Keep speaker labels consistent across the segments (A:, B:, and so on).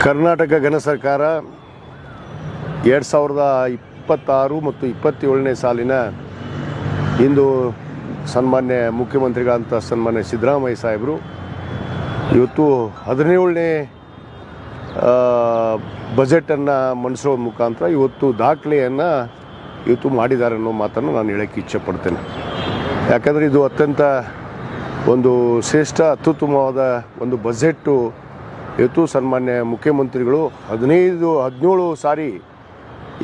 A: ಕರ್ನಾಟಕ ಘನ ಸರ್ಕಾರ 2026 ಮತ್ತು 27ನೇ ಸಾಲಿನ ಇಂದು ಸನ್ಮಾನ್ಯ ಮುಖ್ಯಮಂತ್ರಿಗಳಂತ ಸನ್ಮಾನ್ಯ ಸಿದ್ದರಾಮಯ್ಯ ಸಾಹೇಬರು ಇವತ್ತು 17ನೇ ಬಜೆಟನ್ನು ಮಂಡಿಸೋ ಮುಖಾಂತರ ಇವತ್ತು ದಾಖಲೆಯನ್ನು ಇವತ್ತು ಮಾಡಿದ್ದಾರೆ ಅನ್ನೋ ಮಾತನ್ನು ನಾನು ಹೇಳೋಕ್ಕೆ ಇಚ್ಛೆಪಡ್ತೇನೆ. ಯಾಕಂದರೆ ಇದು ಅತ್ಯಂತ ಒಂದು ಶ್ರೇಷ್ಠ ಅತ್ಯುತ್ತಮವಾದ ಒಂದು ಬಜೆಟ್ಟು. ಇವತ್ತು ಸನ್ಮಾನ್ಯ ಮುಖ್ಯಮಂತ್ರಿಗಳು 17 ಸಾರಿ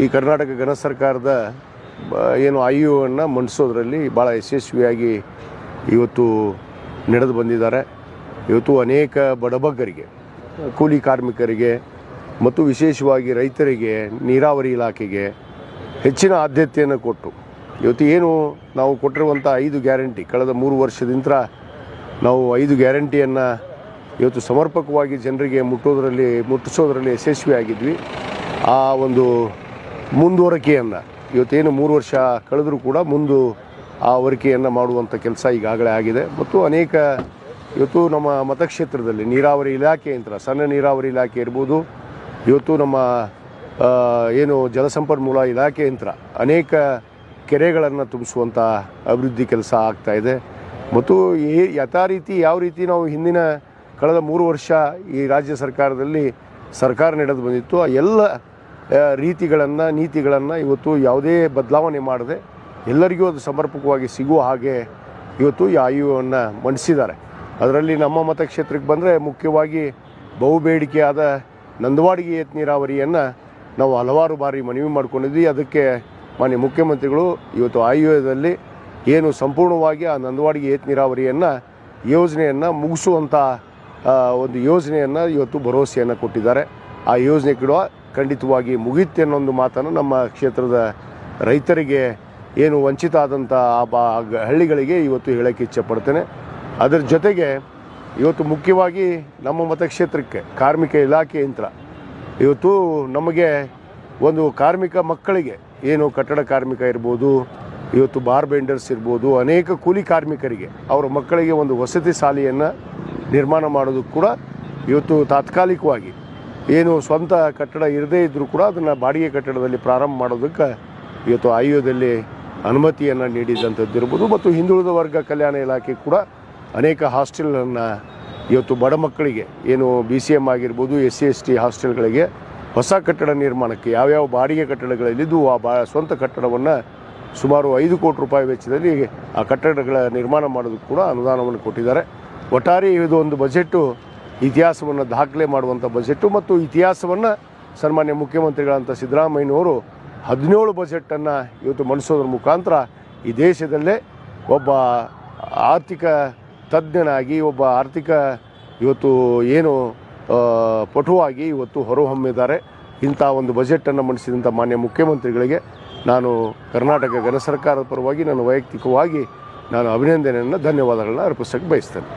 A: ಈ ಕರ್ನಾಟಕ ಘನ ಸರ್ಕಾರದ ಏನು IUವನ್ನು ಮಂಡಿಸೋದ್ರಲ್ಲಿ ಭಾಳ ಯಶಸ್ವಿಯಾಗಿ ಇವತ್ತು ನಡೆದು ಬಂದಿದ್ದಾರೆ. ಇವತ್ತು ಅನೇಕ ಬಡಬಗ್ಗರಿಗೆ, ಕೂಲಿ ಕಾರ್ಮಿಕರಿಗೆ ಮತ್ತು ವಿಶೇಷವಾಗಿ ರೈತರಿಗೆ, ನೀರಾವರಿ ಇಲಾಖೆಗೆ ಹೆಚ್ಚಿನ ಆದ್ಯತೆಯನ್ನು ಕೊಟ್ಟು ಇವತ್ತು ಏನು ನಾವು ಕೊಟ್ಟಿರುವಂಥ 5 ಗ್ಯಾರಂಟಿ, ಕಳೆದ 3 ವರ್ಷದಿಂದ ನಾವು 5 ಗ್ಯಾರಂಟಿಯನ್ನು ಇವತ್ತು ಸಮರ್ಪಕವಾಗಿ ಜನರಿಗೆ ಮುಟ್ಟಿಸೋದ್ರಲ್ಲಿ ಯಶಸ್ವಿಯಾಗಿದ್ವಿ. ಆ ಒಂದು ಮುಂದುವರಿಕೆಯನ್ನು ಇವತ್ತೇನು 3 ವರ್ಷ ಕಳೆದರೂ ಕೂಡ ಆ ವರಿಕೆಯನ್ನು ಮಾಡುವಂಥ ಕೆಲಸ ಈಗಾಗಲೇ ಆಗಿದೆ. ಮತ್ತು ಅನೇಕ ಇವತ್ತು ನಮ್ಮ ಮತಕ್ಷೇತ್ರದಲ್ಲಿ ನೀರಾವರಿ ಇಲಾಖೆಯಿಂದ, ಸಣ್ಣ ನೀರಾವರಿ ಇಲಾಖೆ ಇರ್ಬೋದು, ಇವತ್ತು ನಮ್ಮ ಏನು ಜಲಸಂಪನ್ಮೂಲ ಇಲಾಖೆಯಿಂದ ಅನೇಕ ಕೆರೆಗಳನ್ನು ತುಂಬಿಸುವಂಥ ಅಭಿವೃದ್ಧಿ ಕೆಲಸ ಆಗ್ತಾಯಿದೆ. ಮತ್ತು ಯಾವ ರೀತಿ ನಾವು ಹಿಂದಿನ ಕಳೆದ 3 ವರ್ಷ ಈ ರಾಜ್ಯ ಸರ್ಕಾರದಲ್ಲಿ ಸರ್ಕಾರ ನಡೆದು ಬಂದಿತ್ತು, ಆ ಎಲ್ಲ ನೀತಿಗಳನ್ನು ಇವತ್ತು ಯಾವುದೇ ಬದಲಾವಣೆ ಮಾಡದೆ ಎಲ್ಲರಿಗೂ ಅದು ಸಮರ್ಪಕವಾಗಿ ಸಿಗುವ ಹಾಗೆ ಇವತ್ತು ಈ IUವನ್ನು ಮಂಡಿಸಿದ್ದಾರೆ. ಅದರಲ್ಲಿ ನಮ್ಮ ಮತಕ್ಷೇತ್ರಕ್ಕೆ ಬಂದರೆ ಮುಖ್ಯವಾಗಿ ಬಹುಬೇಡಿಕೆಯಾದ ನಂದವಾಡಿಗೆ ಏತ ನೀರಾವರಿಯನ್ನು ನಾವು ಹಲವಾರು ಬಾರಿ ಮನವಿ ಮಾಡಿಕೊಂಡಿದ್ವಿ. ಅದಕ್ಕೆ ಮಾನ್ಯ ಮುಖ್ಯಮಂತ್ರಿಗಳು ಇವತ್ತು IUದಲ್ಲಿ ಏನು ಸಂಪೂರ್ಣವಾಗಿ ಆ ನಂದವಾಡಿಗೆ ಏತ ನೀರಾವರಿಯನ್ನು ಯೋಜನೆಯನ್ನು ಮುಗಿಸುವಂಥ ಒಂದು ಯೋಜನೆಯನ್ನು ಇವತ್ತು ಭರವಸೆಯನ್ನು ಕೊಟ್ಟಿದ್ದಾರೆ. ಆ ಯೋಜನೆ ಕೂಡ ಖಂಡಿತವಾಗಿ ಮುಗಿಯುತ್ತೆ ಅನ್ನೋ ಒಂದು ಮಾತನ್ನು ನಮ್ಮ ಕ್ಷೇತ್ರದ ರೈತರಿಗೆ, ಏನು ವಂಚಿತ ಆದಂಥ ಹಳ್ಳಿಗಳಿಗೆ ಇವತ್ತು ಹೇಳೋಕ್ಕೆ ಇಚ್ಛೆಪಡ್ತೇನೆ. ಅದರ ಜೊತೆಗೆ ಇವತ್ತು ಮುಖ್ಯವಾಗಿ ನಮ್ಮ ಮತಕ್ಷೇತ್ರಕ್ಕೆ ಕಾರ್ಮಿಕ ಇಲಾಖೆಯಿಂದ ಇವತ್ತು ನಮಗೆ ಒಂದು ಕಾರ್ಮಿಕ ಮಕ್ಕಳಿಗೆ, ಏನು ಕಟ್ಟಡ ಕಾರ್ಮಿಕ ಇರ್ಬೋದು, ಇವತ್ತು ಬಾರ್ ಬೆಂಡರ್ಸ್ ಇರ್ಬೋದು, ಅನೇಕ ಕೂಲಿ ಕಾರ್ಮಿಕರಿಗೆ ಅವರ ಮಕ್ಕಳಿಗೆ ಒಂದು ವಸತಿ ಶಾಲೆಯನ್ನು ನಿರ್ಮಾಣ ಮಾಡೋದಕ್ಕೆ ಕೂಡ ಇವತ್ತು ತಾತ್ಕಾಲಿಕವಾಗಿ ಏನು ಸ್ವಂತ ಕಟ್ಟಡ ಇರದೇ ಇದ್ದರೂ ಕೂಡ ಅದನ್ನು ಬಾಡಿಗೆ ಕಟ್ಟಡದಲ್ಲಿ ಪ್ರಾರಂಭ ಮಾಡೋದಕ್ಕೆ ಇವತ್ತು IUದಲ್ಲಿ ಅನುಮತಿಯನ್ನು ನೀಡಿದಂಥದ್ದು ಇರ್ಬೋದು. ಮತ್ತು ಹಿಂದುಳಿದ ವರ್ಗ ಕಲ್ಯಾಣ ಇಲಾಖೆ ಕೂಡ ಅನೇಕ ಹಾಸ್ಟೆಲನ್ನು ಇವತ್ತು ಬಡ ಮಕ್ಕಳಿಗೆ, ಏನು BCM ಆಗಿರ್ಬೋದು, SC/ST ಹಾಸ್ಟೆಲ್ಗಳಿಗೆ ಹೊಸ ಕಟ್ಟಡ ನಿರ್ಮಾಣಕ್ಕೆ ಯಾವ್ಯಾವ ಬಾಡಿಗೆ ಕಟ್ಟಡಗಳಲ್ಲಿದ್ದು ಆ ಸ್ವಂತ ಕಟ್ಟಡವನ್ನು ಸುಮಾರು 5 ಕೋಟಿ ರೂಪಾಯಿ ವೆಚ್ಚದಲ್ಲಿ ಆ ಕಟ್ಟಡಗಳ ನಿರ್ಮಾಣ ಮಾಡೋದಕ್ಕೆ ಕೂಡ ಅನುದಾನವನ್ನು ಕೊಟ್ಟಿದ್ದಾರೆ. ಒಟ್ಟಾರೆ ಇದು ಒಂದು ಬಜೆಟ್ಟು ಇತಿಹಾಸವನ್ನು ದಾಖಲೆ ಮಾಡುವಂಥ ಬಜೆಟ್ಟು. ಮತ್ತು ಇತಿಹಾಸವನ್ನು ಸನ್ಮಾನ್ಯ ಮುಖ್ಯಮಂತ್ರಿಗಳಂತ ಸಿದ್ದರಾಮಯ್ಯನವರು 17 ಬಜೆಟನ್ನು ಇವತ್ತು ಮಂಡಿಸೋದ್ರ ಮುಖಾಂತರ ಈ ದೇಶದಲ್ಲೇ ಒಬ್ಬ ಆರ್ಥಿಕ ತಜ್ಞನಾಗಿ, ಒಬ್ಬ ಆರ್ಥಿಕ ಇವತ್ತು ಏನು ಪಟುವಾಗಿ ಇವತ್ತು ಹೊರಹೊಮ್ಮಿದ್ದಾರೆ. ಇಂಥ ಒಂದು ಬಜೆಟನ್ನು ಮಂಡಿಸಿದಂಥ ಮಾನ್ಯ ಮುಖ್ಯಮಂತ್ರಿಗಳಿಗೆ ನಾನು ಕರ್ನಾಟಕ ಘನ ಸರ್ಕಾರದ ಪರವಾಗಿ ನಾನು ವೈಯಕ್ತಿಕವಾಗಿ ನಾನು ಅಭಿನಂದನೆಯನ್ನು, ಧನ್ಯವಾದಗಳನ್ನ ಅರ್ಪಿಸೋಕ್ಕೆ ಬಯಸ್ತೇನೆ.